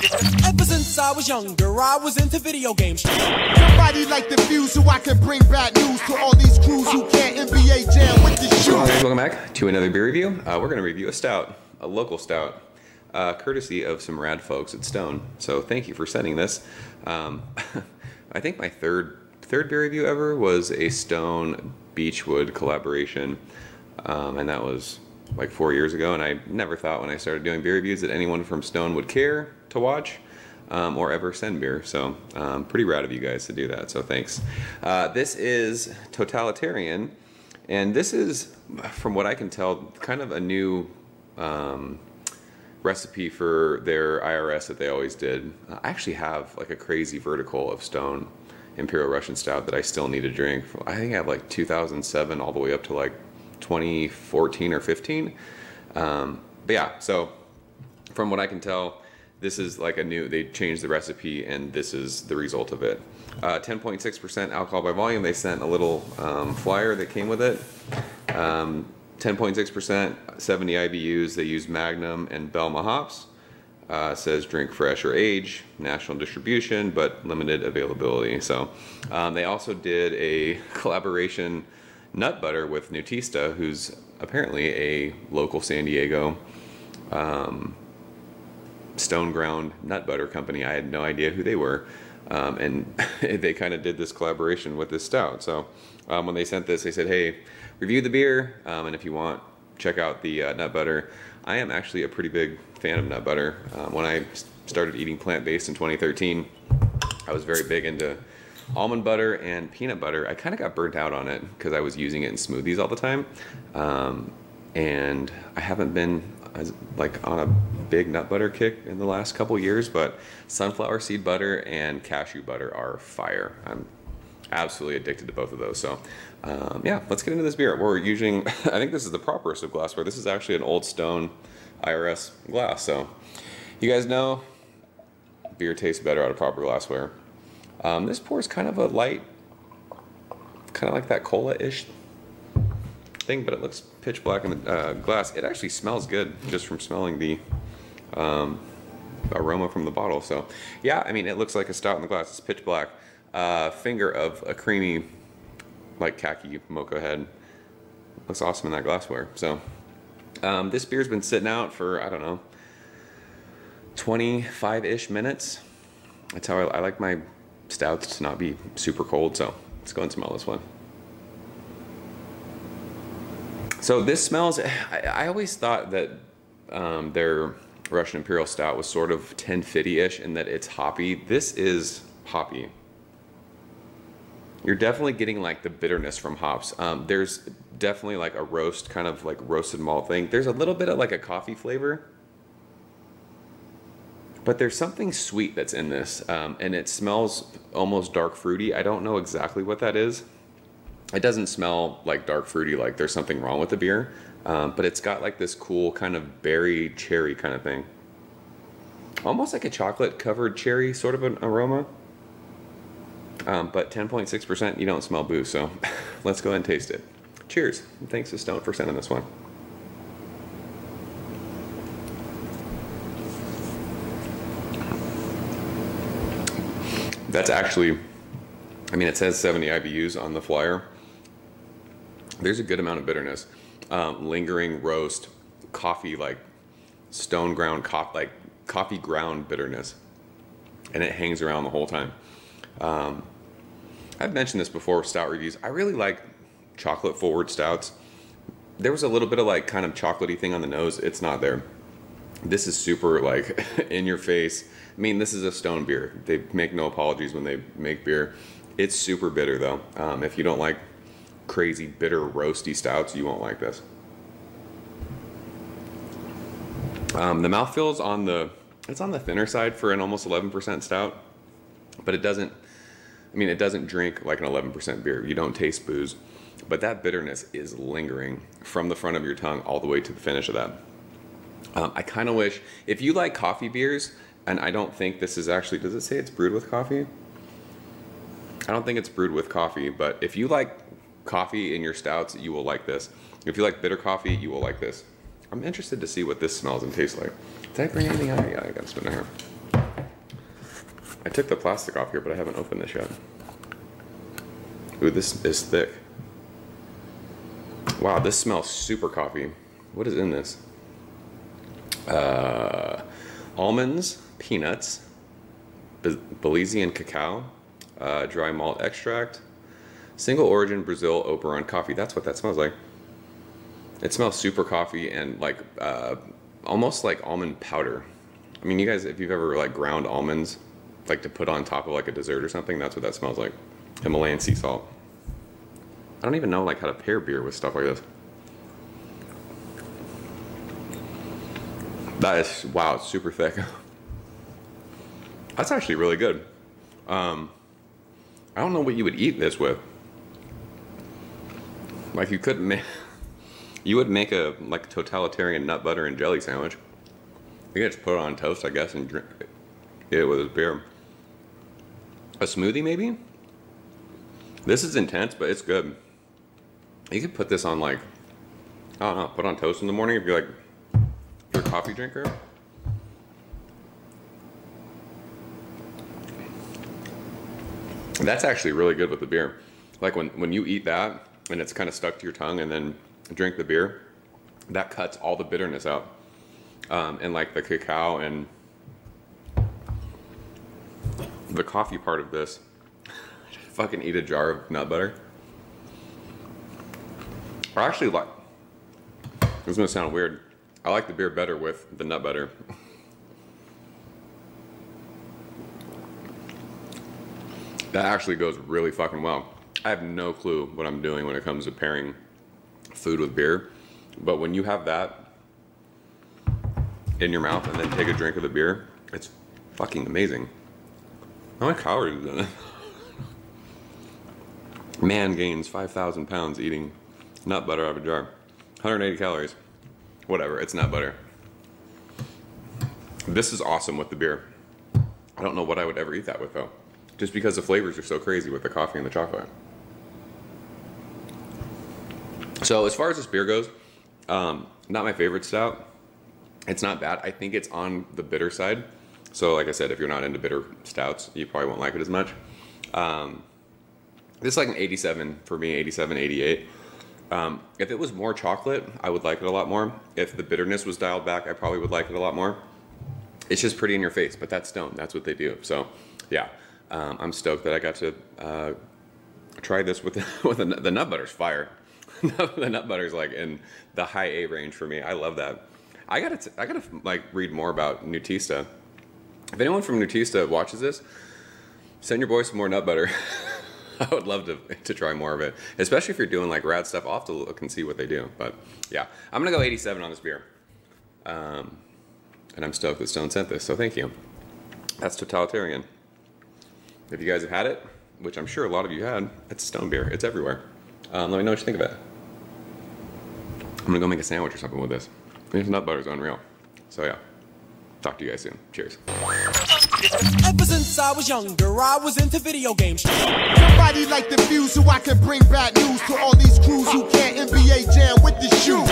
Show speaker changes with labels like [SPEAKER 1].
[SPEAKER 1] Ever since I was younger, I was into video games.
[SPEAKER 2] Somebody like the Fuse so I can bring bad news to all these crews who can't NBA jam with the shoes.
[SPEAKER 3] Welcome back to another beer review. We're going to review a stout, a local stout, courtesy of some rad folks at Stone. So thank you for sending this. I think my third beer review ever was a Stone Beechwood collaboration, and that was like 4 years ago. And I never thought when I started doing beer reviews that anyone from Stone would care to watch or ever send beer. So pretty rad of you guys to do that. So thanks. This is Totalitarian, and this is, from what I can tell, kind of a new recipe for their IRS that they always did. I actually have like a crazy vertical of Stone Imperial Russian Stout that I still need to drink. I think I have like 2007 all the way up to like 2014 or 15. But yeah, so from what I can tell, this is like they changed the recipe and this is the result of it. 10.6% alcohol by volume. They sent a little flyer that came with it. 10.6%, 70 IBUs. They use Magnum and Belma hops. Says drink fresh or age, national distribution, but limited availability. So they also did a collaboration nut butter with Nutista, who's apparently a local San Diego stone ground nut butter company. I had no idea who they were, and they kind of did this collaboration with this stout. So when they sent this, they said, hey, review the beer, and if you want, check out the nut butter. I am actually a pretty big fan of nut butter. When I started eating plant-based in 2013, I was very big into almond butter and peanut butter. I kind of got burnt out on it because I was using it in smoothies all the time, and I haven't been like on a big nut butter kick in the last couple years, but sunflower seed butter and cashew butter are fire. I'm absolutely addicted to both of those. So yeah, let's get into this beer. We're using, I think this is the properest of glassware. This is actually an old Stone IRS glass. So you guys know beer tastes better out of proper glassware. This pours kind of a light, kind of like that cola-ish thing, but it looks pitch black in the glass. It actually smells good just from smelling the aroma from the bottle. So yeah, I mean, it looks like a stout in the glass. It's pitch black. Finger of a creamy, like khaki mocha head. Looks awesome in that glassware. So this beer's been sitting out for, I don't know, 25-ish minutes. That's how I like my stouts to not be super cold. So let's go and smell this one. So this smells, I always thought that their Russian Imperial Stout was sort of 1050-ish and that it's hoppy. This is hoppy. You're definitely getting like the bitterness from hops. There's definitely like a roast, kind of like roasted malt thing. There's a little bit of like a coffee flavor, but there's something sweet that's in this, and it smells almost dark fruity. I don't know exactly what that is. It doesn't smell like dark fruity, like there's something wrong with the beer, but it's got like this cool kind of berry cherry kind of thing. Almost like a chocolate covered cherry sort of an aroma. But 10.6%, you don't smell booze, so let's go ahead and taste it. Cheers. And thanks to Stone for sending this one. That's actually, I mean, it says 70 IBUs on the flyer. There's a good amount of bitterness. Lingering roast, coffee, like stone ground, like coffee ground bitterness. And it hangs around the whole time. I've mentioned this before with stout reviews. I really like chocolate forward stouts. There was a little bit of like kind of chocolatey thing on the nose. It's not there. This is super like in your face. I mean, this is a Stone beer. They make no apologies when they make beer. It's super bitter though. If you don't like crazy bitter roasty stouts, you won't like this. The mouthfeel's it's on the thinner side for an almost 11% stout, but it doesn't, I mean, it doesn't drink like an 11% beer. You don't taste booze, but that bitterness is lingering from the front of your tongue all the way to the finish of that. I kind of wish, if you like coffee beers, and I don't think this is actually, does it say it's brewed with coffee? I don't think it's brewed with coffee, but if you like coffee in your stouts, you will like this. If you like bitter coffee, you will like this. I'm interested to see what this smells and tastes like. Did I bring anything out? Yeah, I got some in here. took the plastic off here, but I haven't opened this yet. Ooh, this is thick. Wow, this smells super coffee. What is in this? Almonds, peanuts, Belizean cacao, dry malt extract, single origin Brazil Operon coffee. That's what that smells like. It smells super coffee and like almost like almond powder. I mean, you guys, if you've ever like ground almonds, like to put on top of like a dessert or something, that's what that smells like. Himalayan sea salt. I don't even know like how to pair beer with stuff like this. That is, wow, it's super thick. That's actually really good. I don't know what you would eat this with. Like you could make, you would make a like totalitarian nut butter and jelly sandwich. You could just put it on toast, I guess, and drink it with a beer. A smoothie maybe? This is intense, but it's good. You could put this on like, I don't know, put on toast in the morning if you're like, you're a coffee drinker. That's actually really good with the beer. Like when you eat that and it's kind of stuck to your tongue and then drink the beer, that cuts all the bitterness out. And like the cacao and the coffee part of this. Fucking eat a jar of nut butter. Or actually, like, this is gonna sound weird. I like the beer better with the nut butter. That actually goes really fucking well. I have no clue what I'm doing when it comes to pairing food with beer, but when you have that in your mouth and then take a drink of the beer, it's fucking amazing. How many calories is in it? Man gains 5,000 pounds eating nut butter out of a jar. 180 calories. Whatever, it's nut butter. This is awesome with the beer. I don't know what I would ever eat that with though. Just because the flavors are so crazy with the coffee and the chocolate. So as far as this beer goes, not my favorite stout. It's not bad. I think it's on the bitter side. So like I said, if you're not into bitter stouts, you probably won't like it as much. This is like an 87 for me, 87, 88. If it was more chocolate, I would like it a lot more. If the bitterness was dialed back, I probably would like it a lot more. It's just pretty in your face, but that's Stone. That's what they do. So yeah, I'm stoked that I got to try this with the nut butter's fire. The nut butter's like in the high A range for me. I love that. I gotta like read more about Nutista. If anyone from Nutista watches this, send your boy some more nut butter. I would love to try more of it, especially if you're doing like rad stuff. I'll have to look and see what they do. But yeah, I'm gonna go 87 on this beer. And I'm stoked that Stone sent this, so thank you. That's Totalitarian. If you guys have had it, which I'm sure a lot of you had, it's Stone beer. It's everywhere. Let me know what you think of it. I'm gonna go make a sandwich or something with this. This nut butter is unreal. So yeah, talk to you guys soon. Cheers.
[SPEAKER 1] Ever since I was younger, I was into video games.
[SPEAKER 2] Somebody like the fuse so I can bring bad news to all these crews who can't NBA jam with the shoe.